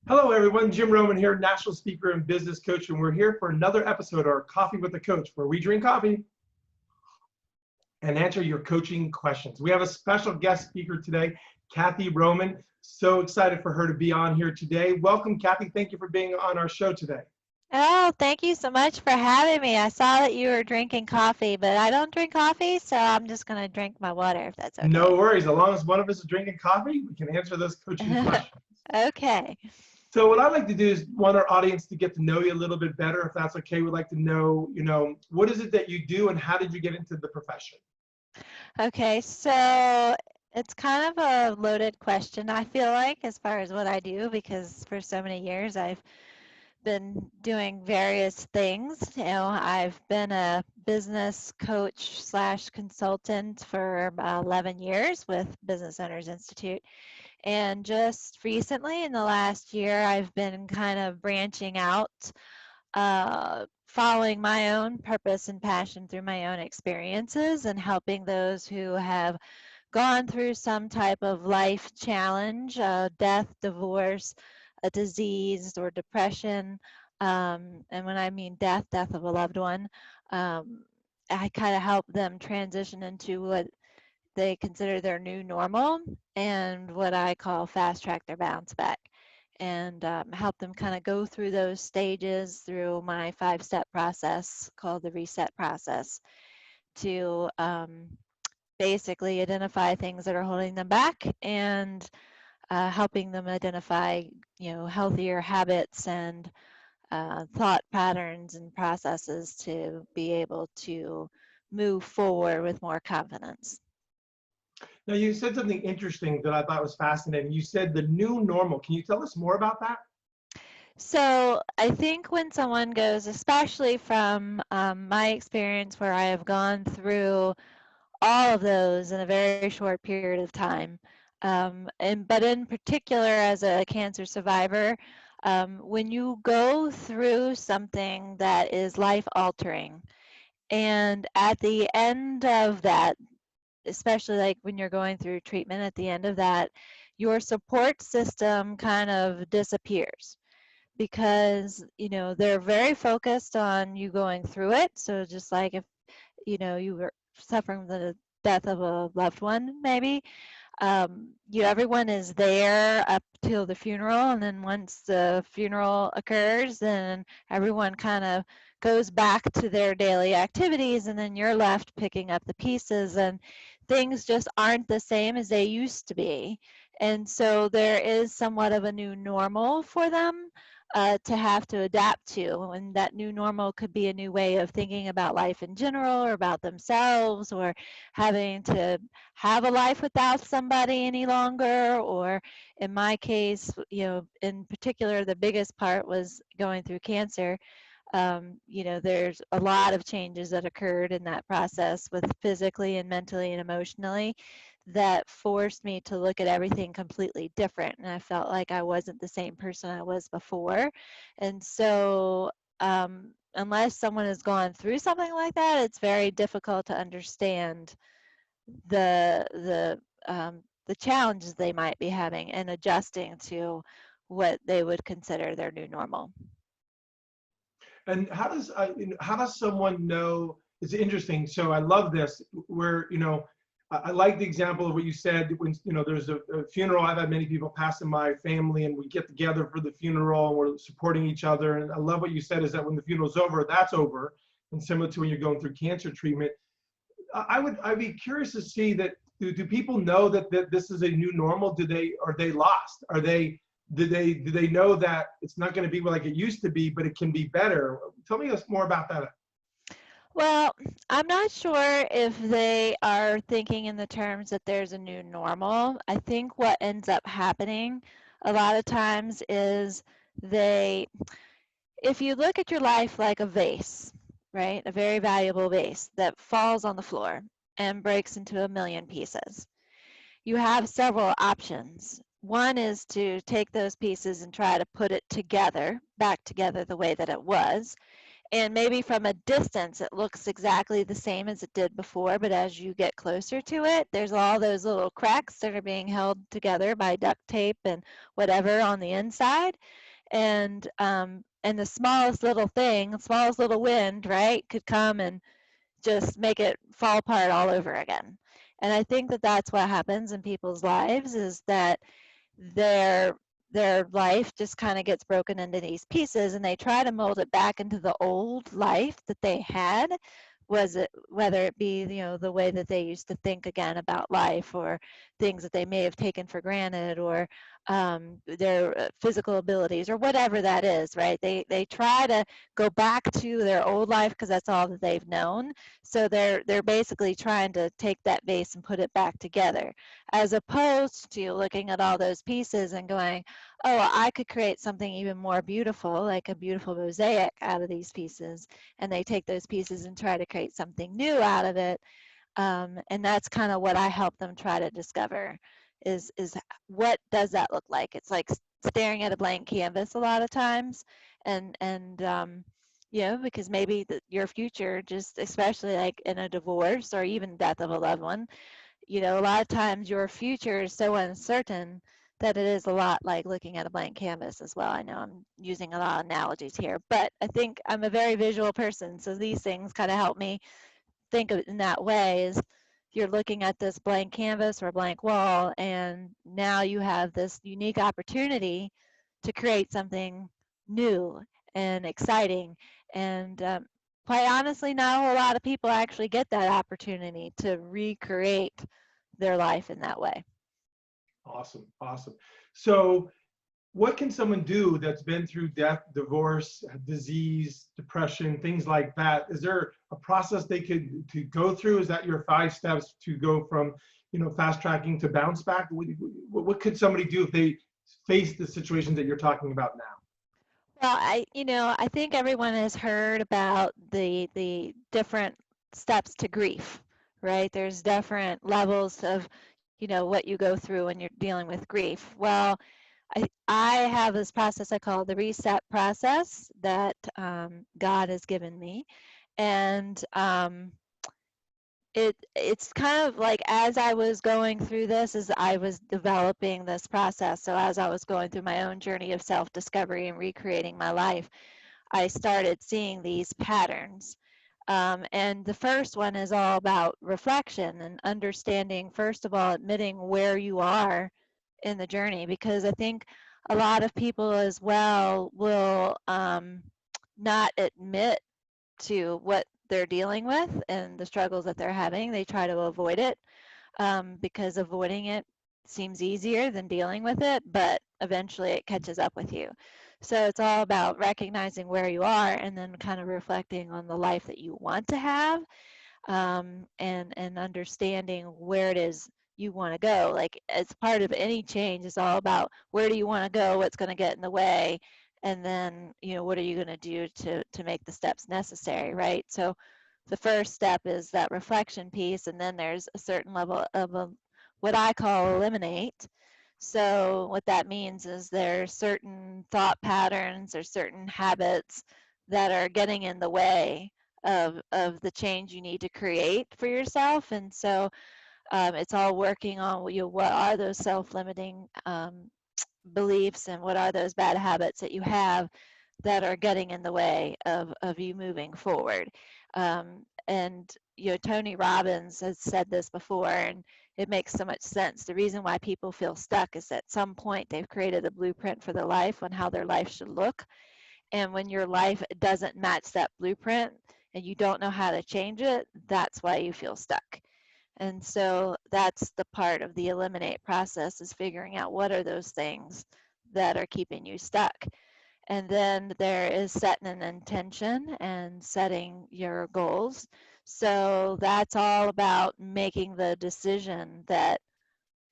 Hello, everyone. Jim Roman here, national speaker and business coach, and we're here for another episode of our Coffee with the Coach, where we drink coffee and answer your coaching questions. We have a special guest speaker today, Kathy Roman. So excited for her to be on here today. Welcome, Kathy. Thank you for being on our show today. Oh, thank you so much for having me. I saw that you were drinking coffee, but I don't drink coffee, so I'm just going to drink my water if that's No okay. worries. As long as one of us is drinking coffee, we can answer those coaching questions. Okay. So what I'd like to do is want our audience to get to know you a little bit better. If that's okay, we'd like to know, what is it that you do and how did you get into the profession? Okay, so it's kind of a loaded question, I feel like, as far as what I do, because for so many years I've been doing various things. I've been a business coach slash consultant for about 11 years with Business Owners Institute. And just recently, in the last year, I've been kind of branching out, following my own purpose and passion through my own experiences and helping those who have gone through some type of life challenge, death, divorce, a disease, or depression. And when I mean death, death of a loved one, I kind of help them transition into what they consider their new normal and what I call fast track their bounce back, and help them kind of go through those stages through my 5-step process called the reset process to basically identify things that are holding them back and helping them identify, healthier habits and thought patterns and processes to be able to move forward with more confidence. Now, you said something interesting that I thought was fascinating. You said the new normal. Can you tell us more about that? So I think when someone goes, especially from my experience where I have gone through all of those in a very short period of time, but in particular as a cancer survivor, when you go through something that is life altering, and at the end of that, especially like when you're going through treatment, at the end of that, your support system kind of disappears because they're very focused on you going through it. So just like if you were suffering the death of a loved one, maybe everyone is there up till the funeral, and then once the funeral occurs, then everyone kind of goes back to their daily activities, and then you're left picking up the pieces, and things just aren't the same as they used to be. And so there is somewhat of a new normal for them to have to adapt to. And that new normal could be a new way of thinking about life in general or about themselves, or having to have a life without somebody any longer. Or in my case, in particular, the biggest part was going through cancer. There's a lot of changes that occurred in that process with physically and mentally and emotionally that forced me to look at everything completely different. And I felt like I wasn't the same person I was before. And so, unless someone has gone through something like that, it's very difficult to understand the the the challenges they might be having and adjusting to what they would consider their new normal. And how does someone know? It's interesting. So I love this. Where I like the example of what you said when there's a funeral. I've had many people pass in my family, and we get together for the funeral, and we're supporting each other. And I love what you said is that when the funeral's over, that's over. And similar to when you're going through cancer treatment, I'd be curious to see that. Do people know that this is a new normal? Are they lost? Do they know that it's not going to be like it used to be, but it can be better? Tell me us more about that. Well, I'm not sure if they are thinking in the terms that there's a new normal. I think what ends up happening a lot of times is if you look at your life like a vase, right, a very valuable vase that falls on the floor and breaks into a million pieces, you have several options. One is to take those pieces and try to put it together, back together the way that it was. And maybe from a distance, it looks exactly the same as it did before, but as you get closer to it, there's all those little cracks that are being held together by duct tape and whatever on the inside. And the smallest little thing, the smallest little wind, right, could come and just make it fall apart all over again. And I think that that's what happens in people's lives, is that their their life just kind of gets broken into these pieces, and they try to mold it back into the old life that they had, was it whether it be, the way that they used to think again about life, or things that they may have taken for granted, or their physical abilities, or whatever that is, right? They try to go back to their old life because that's all that they've known. So they're basically trying to take that base and put it back together, as opposed to looking at all those pieces and going, oh, I could create something even more beautiful, like a beautiful mosaic out of these pieces. And they take those pieces and try to create something new out of it. And that's kind of what I help them try to discover, is what does that look like? It's like staring at a blank canvas a lot of times. And because maybe your future, just especially like in a divorce or even death of a loved one, a lot of times your future is so uncertain that it is a lot like looking at a blank canvas as well. I know I'm using a lot of analogies here, but I think I'm a very visual person, so these things kind of help me think of it in that way. Is you're looking at this blank canvas or blank wall, and now you have this unique opportunity to create something new and exciting. And quite honestly, not a whole lot of people actually get that opportunity to recreate their life in that way. Awesome, awesome. So what can someone do that's been through death, divorce, disease, depression, things like that? Is there a process they could to go through? Is that your 5 steps to go from, fast tracking to bounce back? What could somebody do if they face the situations that you're talking about now? Well, I think everyone has heard about the different steps to grief, right? There's different levels of, what you go through when you're dealing with grief. Well, I have this process I call the reset process that God has given me, and it's kind of like, as I was going through this, as I was developing this process. So as I was going through my own journey of self-discovery and recreating my life, I started seeing these patterns. And the first one is all about reflection and understanding, first of all, admitting where you are in the journey, because I think a lot of people as well will not admit to what they're dealing with and the struggles that they're having. They try to avoid it, because avoiding it seems easier than dealing with it, but eventually it catches up with you. So it's all about recognizing where you are and then kind of reflecting on the life that you want to have, and understanding where it is you want to go. Like, as part of any change, is all about where do you want to go, what's going to get in the way, and then what are you going to do to make the steps necessary, right? So the first step is that reflection piece, and then there's a certain level of what I call eliminate. So what that means is there's certain thought patterns or certain habits that are getting in the way of the change you need to create for yourself. And so it's all working on, what are those self-limiting beliefs, and what are those bad habits that you have that are getting in the way of you moving forward. And Tony Robbins has said this before, and it makes so much sense. The reason why people feel stuck is at some point they've created a blueprint for their life on how their life should look. And when your life doesn't match that blueprint and you don't know how to change it, that's why you feel stuck. And so that's the part of the eliminate process, is figuring out what are those things that are keeping you stuck. And then there is setting an intention and setting your goals. So that's all about making the decision that,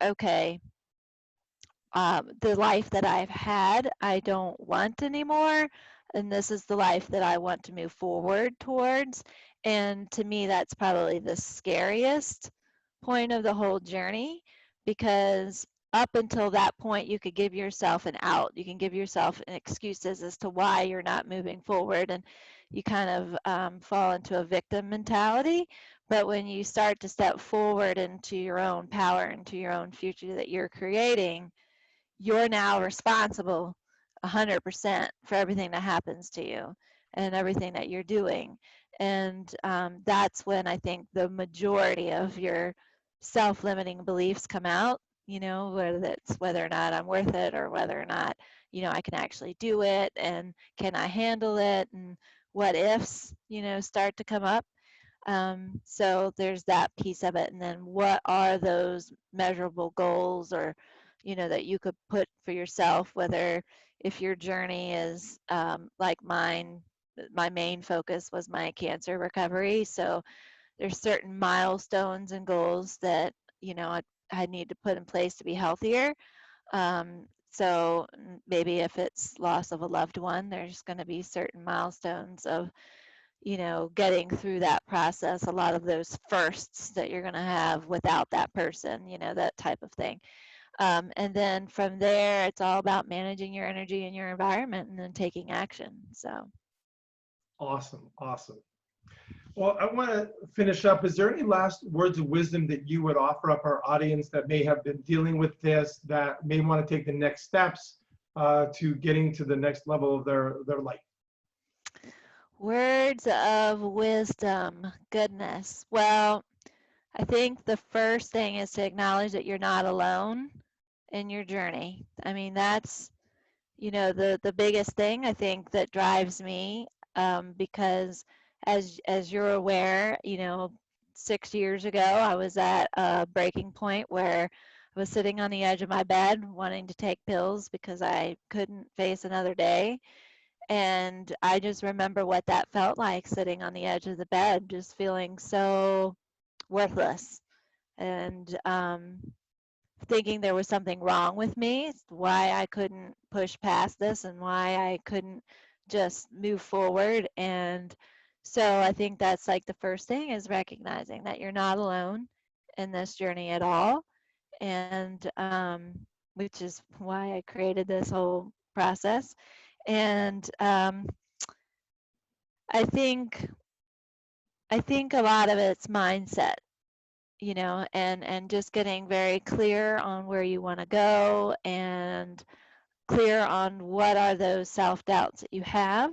okay, the life that I've had, I don't want anymore. And this is the life that I want to move forward towards. And to me, that's probably the scariest point of the whole journey, because up until that point, you could give yourself an out. You can give yourself an excuses as to why you're not moving forward, and you kind of fall into a victim mentality. But when you start to step forward into your own power, into your own future that you're creating, you're now responsible 100% for everything that happens to you and everything that you're doing. And that's when I think the majority of your self-limiting beliefs come out, you know, whether or not I'm worth it, or whether or not, you know, I can actually do it, and can I handle it, and what ifs, you know, start to come up. So there's that piece of it. And then what are those measurable goals, or, you know, that you could put for yourself, whether if your journey is like mine, my main focus was my cancer recovery. So there's certain milestones and goals that, you know, I need to put in place to be healthier. So maybe if it's loss of a loved one, there's going to be certain milestones of, you know, getting through that process, a lot of those firsts that you're going to have without that person, you know, that type of thing. And then from there, it's all about managing your energy and your environment, and then taking action. So. Awesome, awesome. Well, I want to finish up. Is there any last words of wisdom that you would offer up our audience that may have been dealing with this, that may want to take the next steps to getting to the next level of their life? Words of wisdom, goodness. Well, I think the first thing is to acknowledge that you're not alone in your journey. I mean, that's, you know, the biggest thing I think that drives me, because as you're aware, you know, 6 years ago, I was at a breaking point where I was sitting on the edge of my bed wanting to take pills because I couldn't face another day. And I just remember what that felt like, sitting on the edge of the bed, just feeling so worthless, and thinking there was something wrong with me, why I couldn't push past this, and why I couldn't just move forward. And so I think that's like the first thing, is recognizing that you're not alone in this journey at all. And which is why I created this whole process. And I think a lot of it's mindset, you know, and just getting very clear on where you want to go, and clear on what are those self-doubts that you have,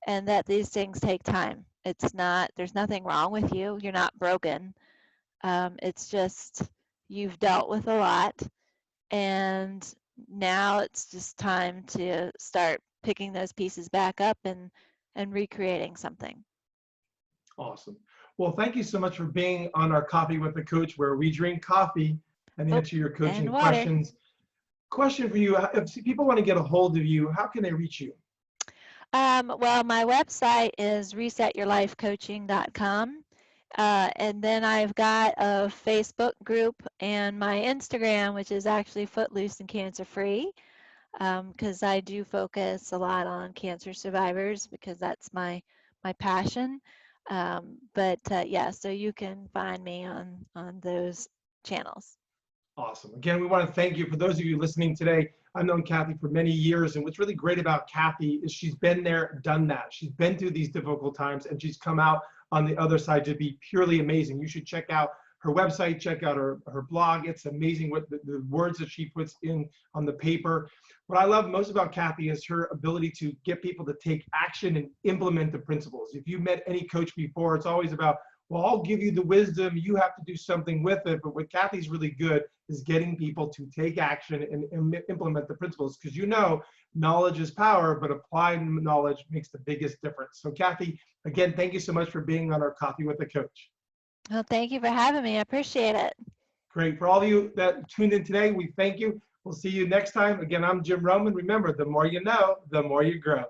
and that these things take time. It's not, there's nothing wrong with you. You're not broken. It's just you've dealt with a lot, and now it's just time to start picking those pieces back up and recreating something. Awesome. Well, thank you so much for being on our Coffee with the Coach, where we drink coffee and Oh, answer your and coaching water. questions. Question for you, if people want to get a hold of you, how can they reach you? Well, my website is resetyourlifecoaching.com. And then I've got a Facebook group, and my Instagram, which is actually Footloose and Cancer Free, because I do focus a lot on cancer survivors, because that's my passion. Yeah, so you can find me on those channels. Awesome. Again, we want to thank you. For those of you listening today, I've known Kathy for many years, and what's really great about Kathy is she's been there, done that. She's been through these difficult times, and she's come out on the other side to be purely amazing. You should check out her website, check out her blog. It's amazing what the words that she puts in on the paper. What I love most about Kathy is her ability to get people to take action and implement the principles. If you met any coach before, it's always about, well, I'll give you the wisdom, you have to do something with it. But what Kathy's really good is getting people to take action and implement the principles, because you know, knowledge is power, but applied knowledge makes the biggest difference. So Kathy, again, thank you so much for being on our Coffee with a Coach. Well, thank you for having me. I appreciate it. Great. For all of you that tuned in today, we thank you. We'll see you next time. Again, I'm Jim Roman. Remember, the more you know, the more you grow.